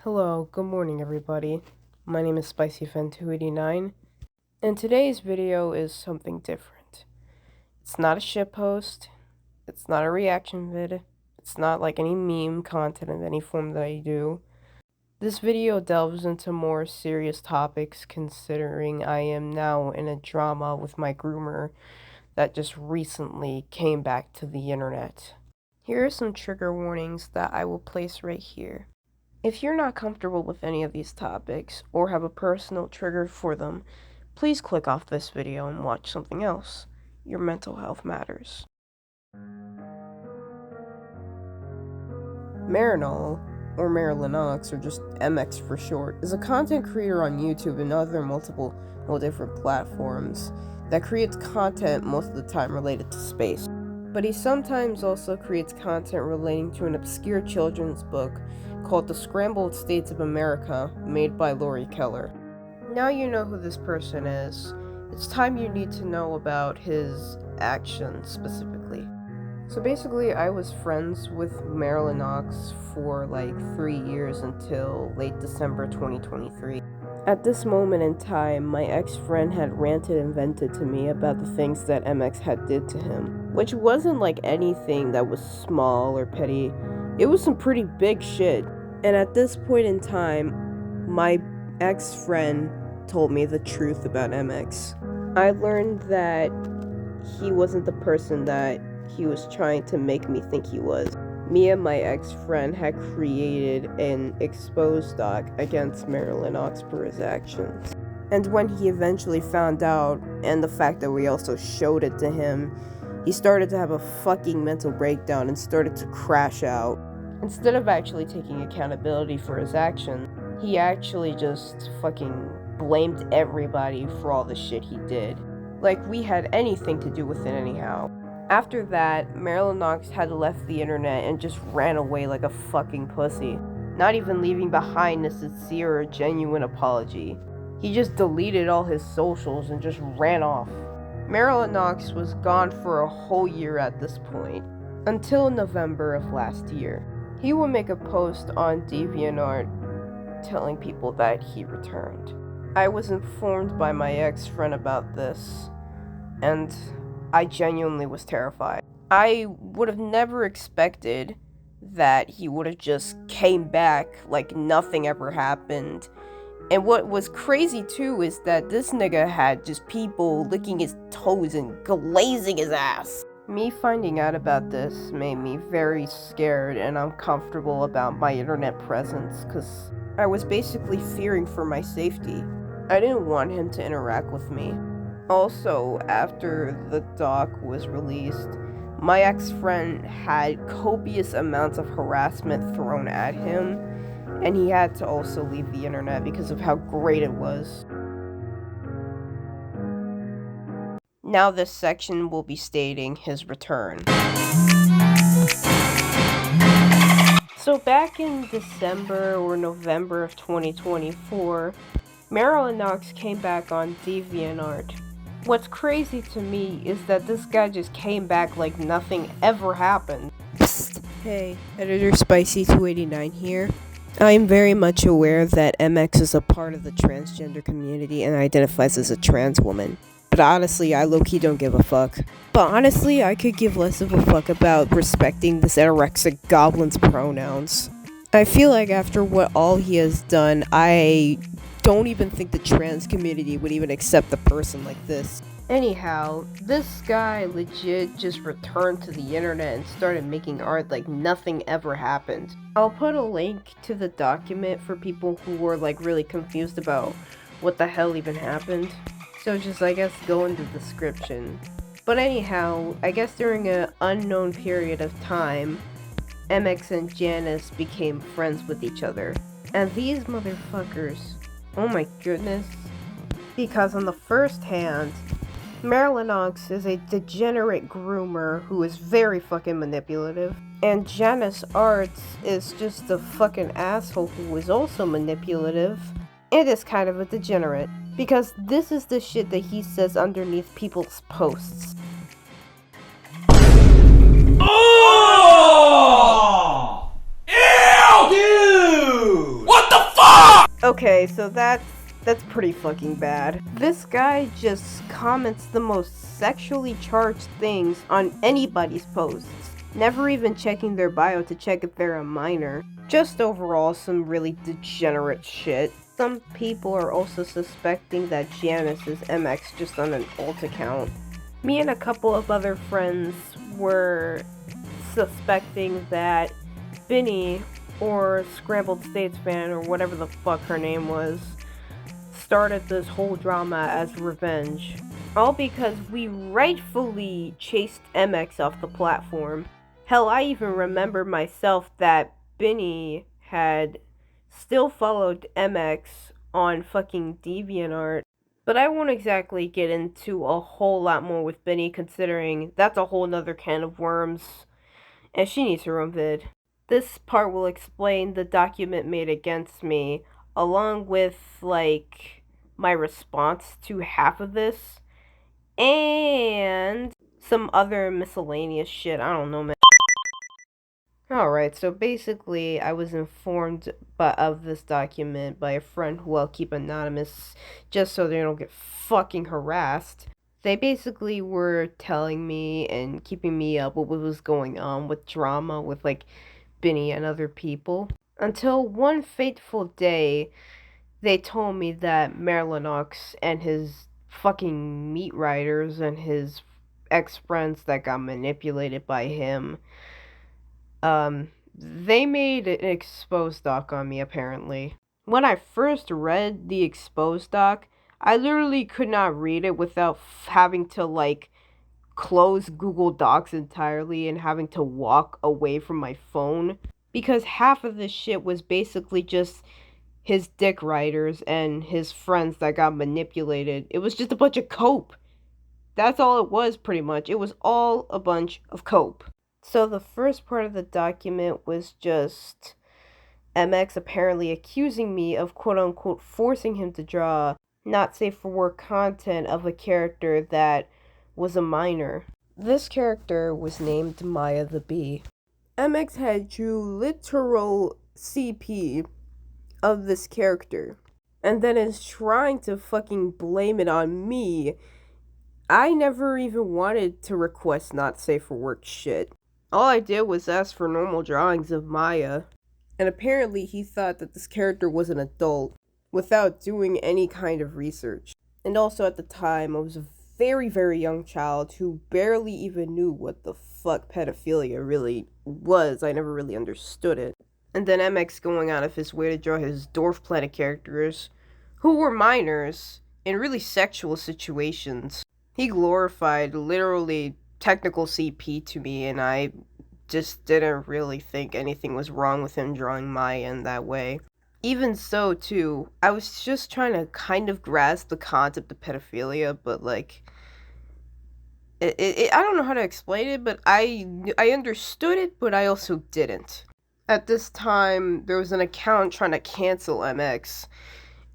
Hello, good morning everybody. My name is 𝕽𝖆𝖆𝖊𝖐-𝖗, and today's video is something different. It's not a shitpost, it's not a reaction vid, it's not like any meme content in any form that I do. This video delves into more serious topics considering I am now in a drama with my groomer that just recently came back to the internet. Here are some trigger warnings that I will place right here. If you're not comfortable with any of these topics, or have a personal trigger for them, please click off this video and watch something else. Your mental health matters. 𝕽𝖊𝖆𝖕𝖊𝖗, or 𝕽𝖊𝖆𝖕𝖊𝖗, or just MX for short, is a content creator on YouTube and other multiple different platforms that creates content most of the time related to space. But he sometimes also creates content relating to an obscure children's book called The Scrambled States of America, made by Lori Keller. Now you know who this person is. It's time you need to know about his actions specifically. So basically, I was friends with 𝕽𝖊𝖆𝖕𝖊𝖗 for like 3 years until late December 2023. At this moment in time, my ex-friend had ranted and vented to me about the things that MX had did to him, which wasn't like anything that was small or petty. It was some pretty big shit. And at this point in time, my ex-friend told me the truth about MX. I learned that he wasn't the person that he was trying to make me think he was. Me and my ex-friend had created an exposed doc against 𝕽𝖊𝖆𝖕𝖊𝖗 for his actions. And when he eventually found out, and the fact that we also showed it to him, he started to have a fucking mental breakdown and started to crash out. Instead of actually taking accountability for his actions, he actually just fucking blamed everybody for all the shit he did. Like we had anything to do with it anyhow. After that, 𝕽𝖊𝖆𝖕𝖊𝖗 had left the internet and just ran away like a fucking pussy, not even leaving behind a sincere or genuine apology. He just deleted all his socials and just ran off. 𝕽𝖊𝖆𝖕𝖗 was gone for a whole year at this point, until November of last year. He would make a post on DeviantArt telling people that he returned. I was informed by my ex-friend about this, and I genuinely was terrified. I would have never expected that he would have just came back like nothing ever happened. And what was crazy too is that this nigga had just people licking his toes and glazing his ass. Me finding out about this made me very scared and uncomfortable about my internet presence, because I was basically fearing for my safety. I didn't want him to interact with me. Also, after the doc was released, my ex-friend had copious amounts of harassment thrown at him, and he had to also leave the internet because of how great it was. Now this section will be stating his return. So back in December or November of 2024, 𝕽𝖊𝖆𝖕𝖊𝖗 came back on DeviantArt. What's crazy to me is that this guy just came back like nothing ever happened. Psst. Hey, editor 𝕽𝖆𝖆𝖊𝖐-𝖗 here. I am very much aware that MX is a part of the transgender community and identifies as a trans woman. But honestly, I low-key don't give a fuck. But honestly, I could give less of a fuck about respecting this anorexic goblin's pronouns. I feel like after what all he has done, I don't even think the trans community would even accept a person like this. Anyhow, this guy legit just returned to the internet and started making art like nothing ever happened. I'll put a link to the document for people who were like really confused about what the hell even happened. So just, I guess, go in the description. But anyhow, I guess during an unknown period of time, MX and Janice became friends with each other. And these motherfuckers, oh my goodness. Because on the first hand, 𝕽𝖊𝖆𝖕𝖊𝖗 is a degenerate groomer who is very fucking manipulative. And Janice Arts is just a fucking asshole who is also manipulative. And is kind of a degenerate. Because this is the shit that he says underneath people's posts. Oh! Ew! Dude! What the Okay, so that's pretty fucking bad. This guy just comments the most sexually charged things on anybody's posts, never even checking their bio to check if they're a minor. Just overall some really degenerate shit. Some people are also suspecting that Janice is MX just on an alt account. Me and a couple of other friends were suspecting that 𝕽𝖊𝖆𝖕𝖊𝖗, or Scrambled States fan, or whatever the fuck her name was, started this whole drama as revenge. All because we rightfully chased MX off the platform. Hell, I even remember myself that 𝕽𝖊𝖆𝖕𝖊𝖗 had still followed MX on fucking DeviantArt. But I won't exactly get into a whole lot more with 𝕽𝖊𝖆𝖕𝖗, considering that's a whole nother can of worms, and she needs her own vid. This part will explain the document made against me, along with, like, my response to half of this, and some other miscellaneous shit. I don't know, man. Alright, so basically, I was informed of this document by a friend who I'll keep anonymous, just so they don't get fucking harassed. They basically were telling me and keeping me up with what was going on with drama with, like, 𝕽𝖊𝖆𝖕𝖗 and other people. Until one fateful day, they told me that 𝕽𝖊𝖆𝖕𝖊𝖗 and his fucking meat riders and his ex-friends that got manipulated by him, they made an exposed doc on me, apparently. When I first read the exposed doc, I literally could not read it without having to, like, close Google Docs entirely and having to walk away from my phone, because half of this shit was basically just his dick riders and his friends that got manipulated. It was just a bunch of cope. That's all it was, pretty much. It was all a bunch of cope. So the first part of the document was just MX apparently accusing me of quote-unquote forcing him to draw not safe for work content of a character that was a minor. This character was named Maya the Bee. MX had drew literal CP of this character, and then is trying to fucking blame it on me. I never even wanted to request not safe for work shit. All I did was ask for normal drawings of Maya, and apparently he thought that this character was an adult without doing any kind of research. And also at the time, I was a very, very young child who barely even knew what the fuck pedophilia really was. I never really understood it. And then MX going out of his way to draw his Dwarf Planet characters, who were minors, in really sexual situations. He glorified literally technical CP to me, and I just didn't really think anything was wrong with him drawing Maya in that way. Even so, too, I was just trying to kind of grasp the concept of pedophilia, but, like, I don't know how to explain it, but I understood it, but I also didn't. At this time, there was an account trying to cancel MX,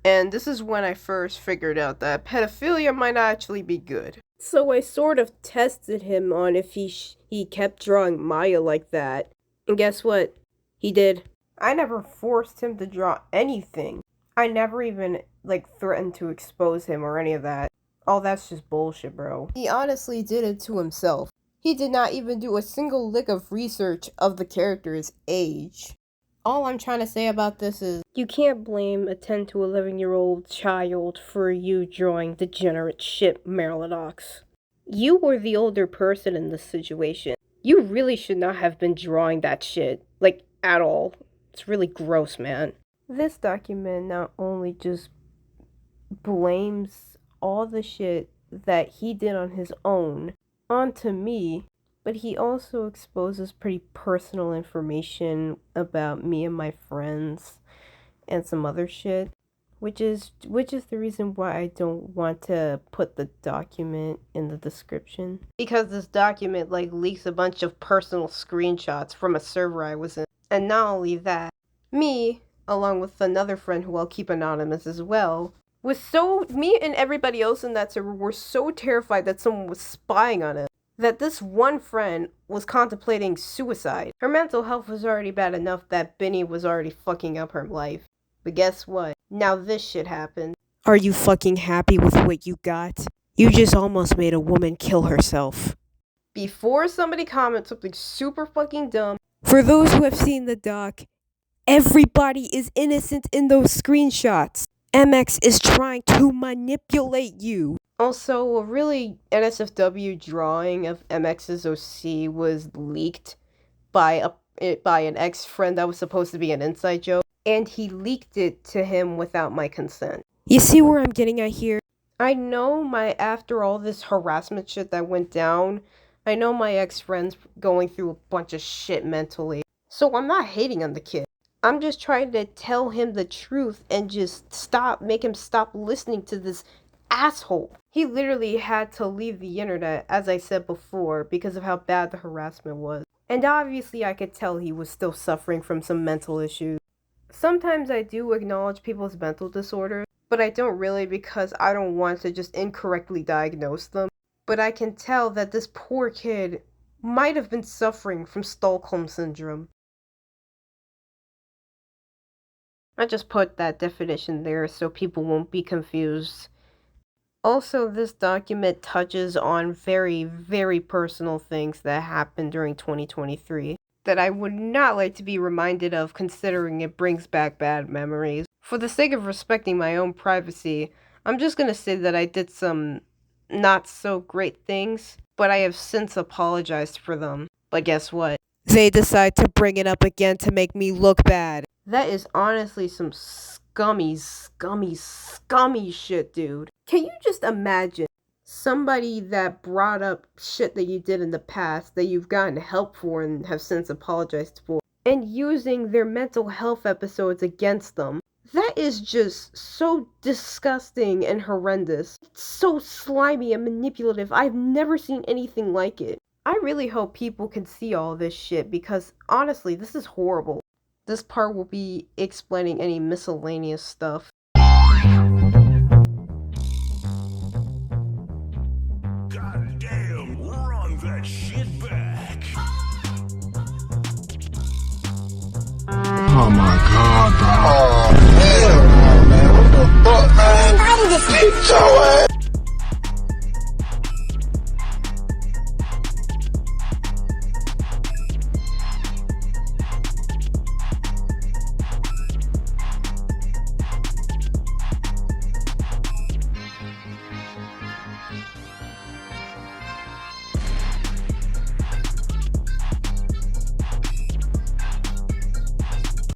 and this is when I first figured out that pedophilia might not actually be good. So I sort of tested him on if he kept drawing Maya like that, and guess what? He did. I never forced him to draw anything. I never even, like, threatened to expose him or any of that. Oh, that's just bullshit, bro. He honestly did it to himself. He did not even do a single lick of research of the character's age. All I'm trying to say about this is, you can't blame a 10 to 11-year-old child for you drawing degenerate shit, 𝕽𝖊𝖆𝖕𝖊𝖗𝕮𝑍𝖆𝖓. You were the older person in this situation. You really should not have been drawing that shit, like, at all. It's really gross, man. This document not only just blames all the shit that he did on his own onto me, but he also exposes pretty personal information about me and my friends and some other shit, which is the reason why I don't want to put the document in the description. Because this document, like, leaks a bunch of personal screenshots from a server I was in. And not only that, me, along with another friend who I'll keep anonymous as well, me and everybody else in that server were so terrified that someone was spying on us, that this one friend was contemplating suicide. Her mental health was already bad enough that 𝕽𝖊𝖆𝖕𝖗 was already fucking up her life. But guess what? Now this shit happened. Are you fucking happy with what you got? You just almost made a woman kill herself. Before somebody comments something super fucking dumb, for those who have seen the doc, everybody is innocent in those screenshots. MX is trying to manipulate you. Also, a really NSFW drawing of MX's OC was leaked by an ex-friend that was supposed to be an inside joke, and he leaked it to him without my consent. You see where I'm getting at here? I know after all this harassment shit that went down, I know my ex-friend's going through a bunch of shit mentally. So I'm not hating on the kid. I'm just trying to tell him the truth and just make him stop listening to this asshole. He literally had to leave the internet, as I said before, because of how bad the harassment was. And obviously I could tell he was still suffering from some mental issues. Sometimes I do acknowledge people's mental disorders, but I don't really because I don't want to just incorrectly diagnose them. But I can tell that this poor kid might have been suffering from Stockholm Syndrome. I just put that definition there so people won't be confused. Also, this document touches on very, very personal things that happened during 2023 that I would not like to be reminded of, considering it brings back bad memories. For the sake of respecting my own privacy, I'm just gonna say that I did some not so great things, but I have since apologized for them. But guess what? They decide to bring it up again to make me look bad. That is honestly some scummy shit, dude. Can you just imagine somebody that brought up shit that you did in the past that you've gotten help for and have since apologized for, and using their mental health episodes against them? That is just so disgusting and horrendous. It's so slimy and manipulative. I've never seen anything like it. I really hope people can see all this shit because honestly, this is horrible. This part will be explaining any miscellaneous stuff. Goddamn, run that shit back. Oh my god, bro. Oh, hell no, man. What the fuck, man? Get your ass.